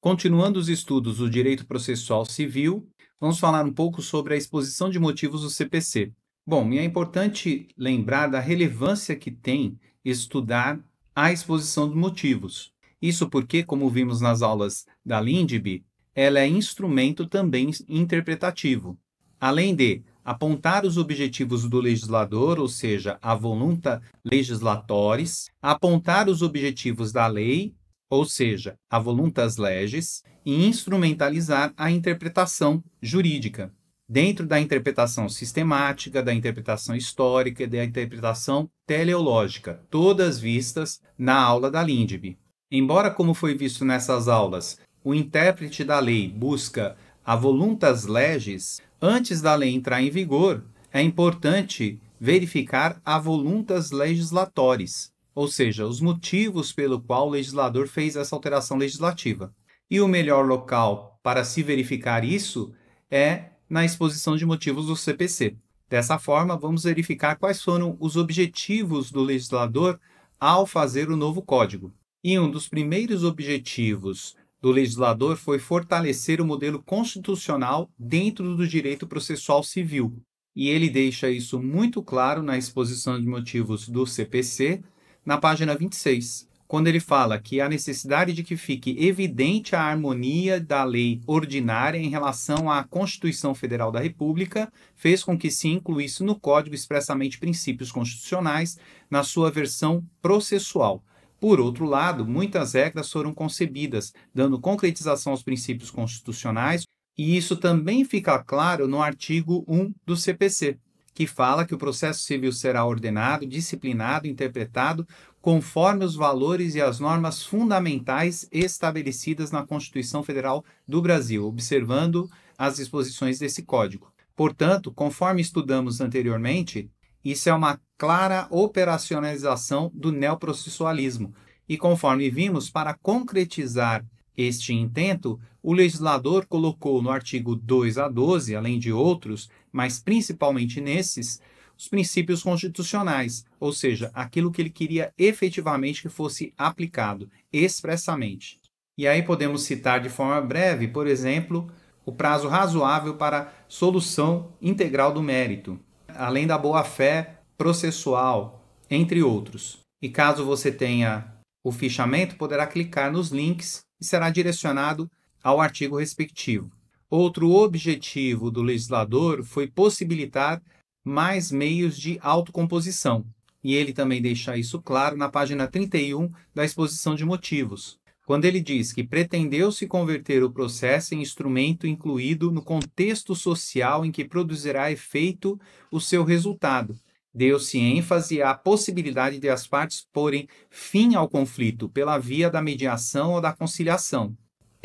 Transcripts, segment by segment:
Continuando os estudos do direito processual civil, vamos falar um pouco sobre a exposição de motivos do CPC. Bom, e é importante lembrar da relevância que tem estudar a exposição de motivos. Isso porque, como vimos nas aulas da LINDB, ela é instrumento também interpretativo. Além de apontar os objetivos do legislador, ou seja, a voluntas legislatoris, apontar os objetivos da lei, ou seja, a voluntas legis, e instrumentalizar a interpretação jurídica, dentro da interpretação sistemática, da interpretação histórica e da interpretação teleológica, todas vistas na aula da LINDB. Embora, como foi visto nessas aulas, o intérprete da lei busca a voluntas legis, antes da lei entrar em vigor, é importante verificar a voluntas legislatoris, ou seja, os motivos pelo qual o legislador fez essa alteração legislativa. E o melhor local para se verificar isso é na exposição de motivos do CPC. Dessa forma, vamos verificar quais foram os objetivos do legislador ao fazer o novo código. E um dos primeiros objetivos do legislador foi fortalecer o modelo constitucional dentro do direito processual civil. E ele deixa isso muito claro na exposição de motivos do CPC, na página 26, quando ele fala que a necessidade de que fique evidente a harmonia da lei ordinária em relação à Constituição Federal da República fez com que se incluísse no Código expressamente princípios constitucionais na sua versão processual. Por outro lado, muitas regras foram concebidas, dando concretização aos princípios constitucionais, e isso também fica claro no artigo 1 do CPC, que fala que o processo civil será ordenado, disciplinado, interpretado conforme os valores e as normas fundamentais estabelecidas na Constituição Federal do Brasil, observando as disposições desse Código. Portanto, conforme estudamos anteriormente, isso é uma clara operacionalização do neoprocessualismo. E conforme vimos, para concretizar este intento, o legislador colocou no artigo 2 a 12, além de outros, mas principalmente nesses, os princípios constitucionais, ou seja, aquilo que ele queria efetivamente que fosse aplicado, expressamente. E aí podemos citar de forma breve, por exemplo, o prazo razoável para solução integral do mérito, além da boa-fé processual, entre outros. E caso você tenha o fichamento, poderá clicar nos links e será direcionado ao artigo respectivo. Outro objetivo do legislador foi possibilitar mais meios de autocomposição, e ele também deixa isso claro na página 31 da exposição de motivos, quando ele diz que pretendeu-se converter o processo em instrumento incluído no contexto social em que produzirá efeito o seu resultado. Deu-se ênfase à possibilidade de as partes porem fim ao conflito pela via da mediação ou da conciliação.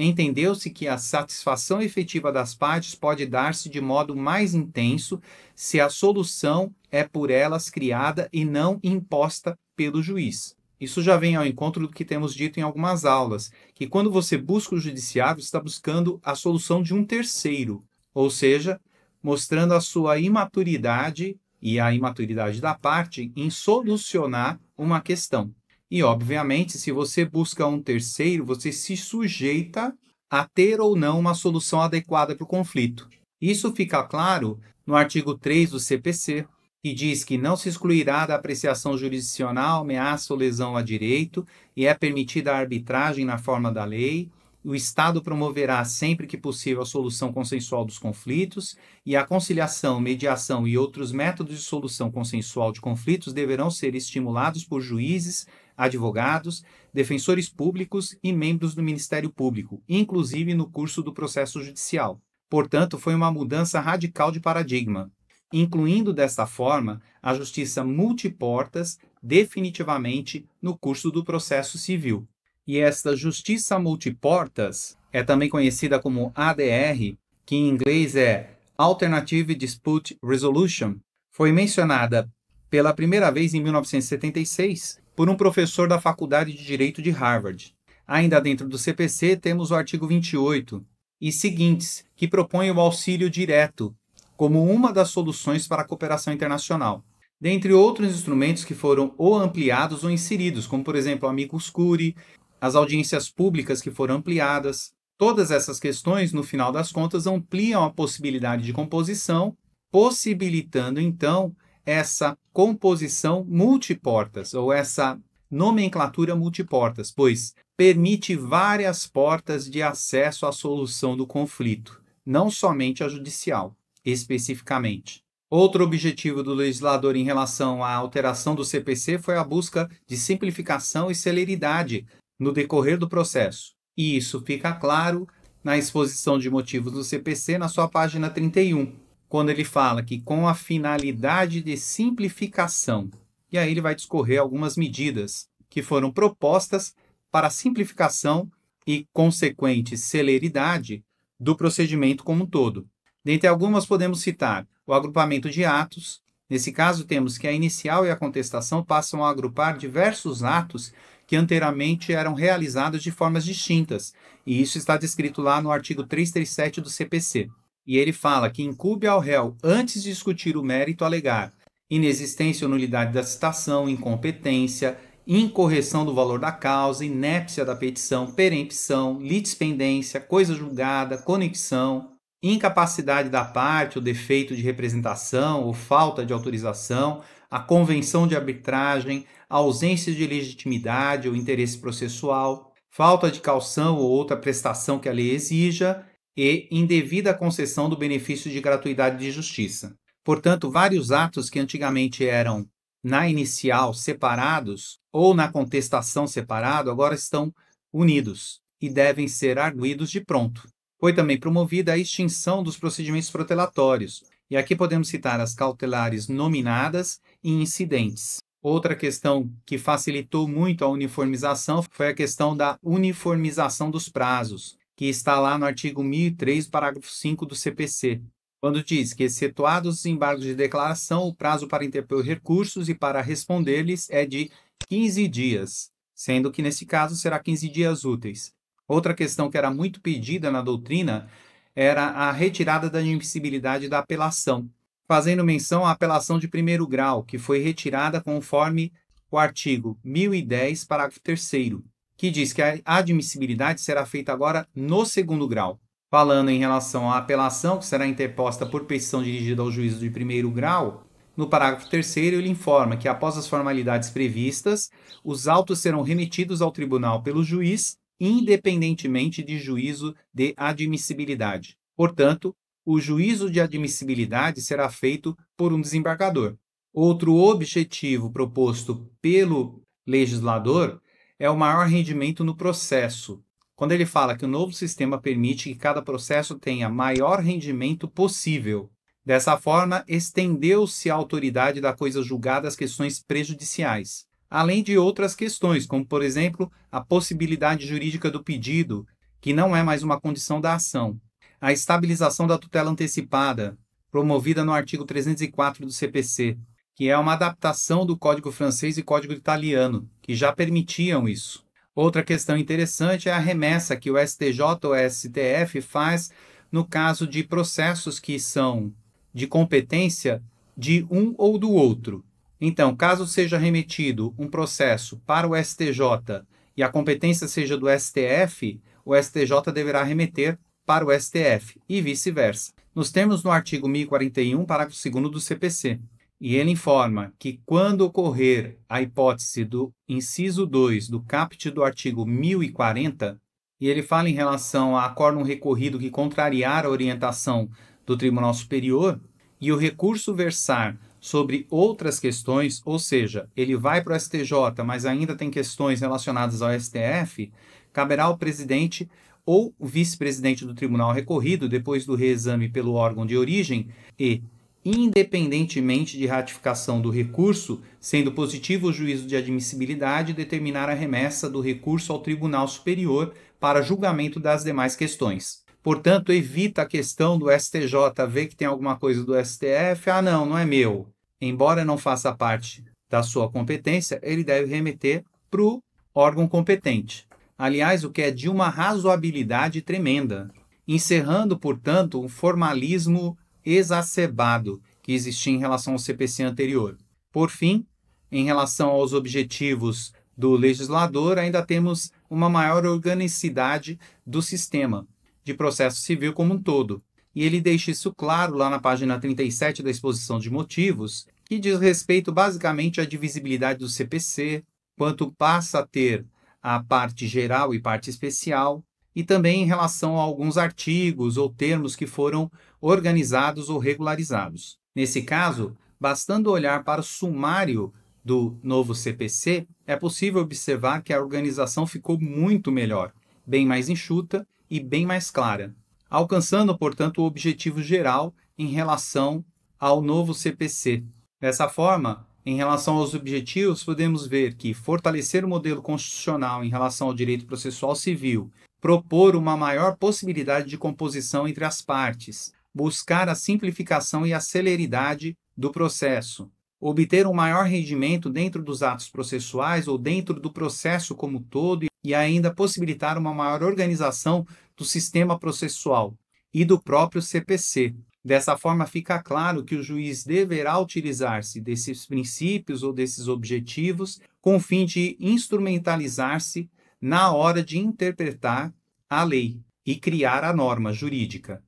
Entendeu-se que a satisfação efetiva das partes pode dar-se de modo mais intenso se a solução é por elas criada e não imposta pelo juiz. Isso já vem ao encontro do que temos dito em algumas aulas, que quando você busca o judiciário, você está buscando a solução de um terceiro, ou seja, mostrando a sua imaturidade e a imaturidade da parte em solucionar uma questão. E, obviamente, se você busca um terceiro, você se sujeita a ter ou não uma solução adequada para o conflito. Isso fica claro no artigo 3 do CPC, que diz que não se excluirá da apreciação jurisdicional ameaça ou lesão a direito e é permitida a arbitragem na forma da lei. O Estado promoverá sempre que possível a solução consensual dos conflitos e a conciliação, mediação e outros métodos de solução consensual de conflitos deverão ser estimulados por juízes, advogados, defensores públicos e membros do Ministério Público, inclusive no curso do processo judicial. Portanto, foi uma mudança radical de paradigma, incluindo desta forma a justiça multiportas definitivamente no curso do processo civil. E esta justiça multiportas é também conhecida como ADR, que em inglês é Alternative Dispute Resolution, foi mencionada pela primeira vez em 1976 por um professor da Faculdade de Direito de Harvard. Ainda dentro do CPC temos o artigo 28 e seguintes, que propõem o auxílio direto como uma das soluções para a cooperação internacional, dentre outros instrumentos que foram ou ampliados ou inseridos, como por exemplo o amicus curiae, as audiências públicas que foram ampliadas, Todas essas questões, no final das contas, ampliam a possibilidade de composição, possibilitando, então, essa composição multiportas, ou essa nomenclatura multiportas, pois permite várias portas de acesso à solução do conflito, não somente a judicial, especificamente. Outro objetivo do legislador em relação à alteração do CPC foi a busca de simplificação e celeridade no decorrer do processo. E isso fica claro na exposição de motivos do CPC, na sua página 31, quando ele fala que com a finalidade de simplificação, e aí ele vai discorrer algumas medidas que foram propostas para a simplificação e consequente celeridade do procedimento como um todo. Dentre algumas podemos citar o agrupamento de atos. Nesse caso, temos que a inicial e a contestação passam a agrupar diversos atos que anteriormente eram realizados de formas distintas, e isso está descrito lá no artigo 337 do CPC. E ele fala que incumbe ao réu, antes de discutir o mérito, alegar inexistência ou nulidade da citação, incompetência, incorreção do valor da causa, inépcia da petição, perempção, litispendência, coisa julgada, conexão, incapacidade da parte ou defeito de representação ou falta de autorização, a convenção de arbitragem, a ausência de legitimidade ou interesse processual, falta de caução ou outra prestação que a lei exija e indevida concessão do benefício de gratuidade de justiça. Portanto, vários atos que antigamente eram na inicial separados ou na contestação separado agora estão unidos e devem ser arguidos de pronto. Foi também promovida a extinção dos procedimentos protelatórios, e aqui podemos citar as cautelares nominadas e incidentes. Outra questão que facilitou muito a uniformização foi a questão da uniformização dos prazos, que está lá no artigo 1003, parágrafo 5 do CPC, quando diz que, excetuados os embargos de declaração, o prazo para interpor recursos e para responder-lhes é de 15 dias, sendo que, nesse caso, será 15 dias úteis. Outra questão que era muito pedida na doutrina era a retirada da admissibilidade da apelação, fazendo menção à apelação de primeiro grau, que foi retirada conforme o artigo 1010, parágrafo 3º, que diz que a admissibilidade será feita agora no segundo grau. Falando em relação à apelação, que será interposta por petição dirigida ao juízo de primeiro grau, no parágrafo 3º ele informa que, após as formalidades previstas, os autos serão remetidos ao tribunal pelo juiz, independentemente de juízo de admissibilidade. Portanto, o juízo de admissibilidade será feito por um desembargador. Outro objetivo proposto pelo legislador é o maior rendimento no processo, quando ele fala que o novo sistema permite que cada processo tenha maior rendimento possível. Dessa forma, estendeu-se a autoridade da coisa julgada às questões prejudiciais, além de outras questões, como, por exemplo, a possibilidade jurídica do pedido, que não é mais uma condição da ação, a estabilização da tutela antecipada, promovida no artigo 304 do CPC, que é uma adaptação do Código francês e Código italiano, que já permitiam isso. Outra questão interessante é a remessa que o STJ ou STF faz no caso de processos que são de competência de um ou do outro. Então, caso seja remetido um processo para o STJ e a competência seja do STF, o STJ deverá remeter para o STF e vice-versa, nos termos do artigo 1041, parágrafo 2º do CPC. E ele informa que, quando ocorrer a hipótese do inciso 2 do caput do artigo 1040, e ele fala em relação a acórdão recorrido que contrariar a orientação do Tribunal Superior, e o recurso versar sobre outras questões, ou seja, ele vai para o STJ, mas ainda tem questões relacionadas ao STF, caberá ao presidente ou vice-presidente do tribunal recorrido, depois do reexame pelo órgão de origem, e independentemente de ratificação do recurso, sendo positivo o juízo de admissibilidade, determinar a remessa do recurso ao Tribunal Superior para julgamento das demais questões. Portanto, evita a questão do STJ ver que tem alguma coisa do STF, não é meu. Embora não faça parte da sua competência, ele deve remeter para o órgão competente. Aliás, o que é de uma razoabilidade tremenda, encerrando, portanto, um formalismo exacerbado que existia em relação ao CPC anterior. Por fim, em relação aos objetivos do legislador, ainda temos uma maior organicidade do sistema de processo civil como um todo. E ele deixa isso claro lá na página 37 da exposição de motivos, que diz respeito basicamente à divisibilidade do CPC, quanto passa a ter a parte geral e parte especial, e também em relação a alguns artigos ou termos que foram organizados ou regularizados. Nesse caso, bastando olhar para o sumário do novo CPC, é possível observar que a organização ficou muito melhor, bem mais enxuta e bem mais clara, alcançando, portanto, o objetivo geral em relação ao novo CPC. Dessa forma, em relação aos objetivos, podemos ver que fortalecer o modelo constitucional em relação ao direito processual civil, propor uma maior possibilidade de composição entre as partes, buscar a simplificação e a celeridade do processo, obter um maior rendimento dentro dos atos processuais ou dentro do processo como todo e ainda possibilitar uma maior organização do sistema processual e do próprio CPC. Dessa forma, fica claro que o juiz deverá utilizar-se desses princípios ou desses objetivos com o fim de instrumentalizar-se na hora de interpretar a lei e criar a norma jurídica.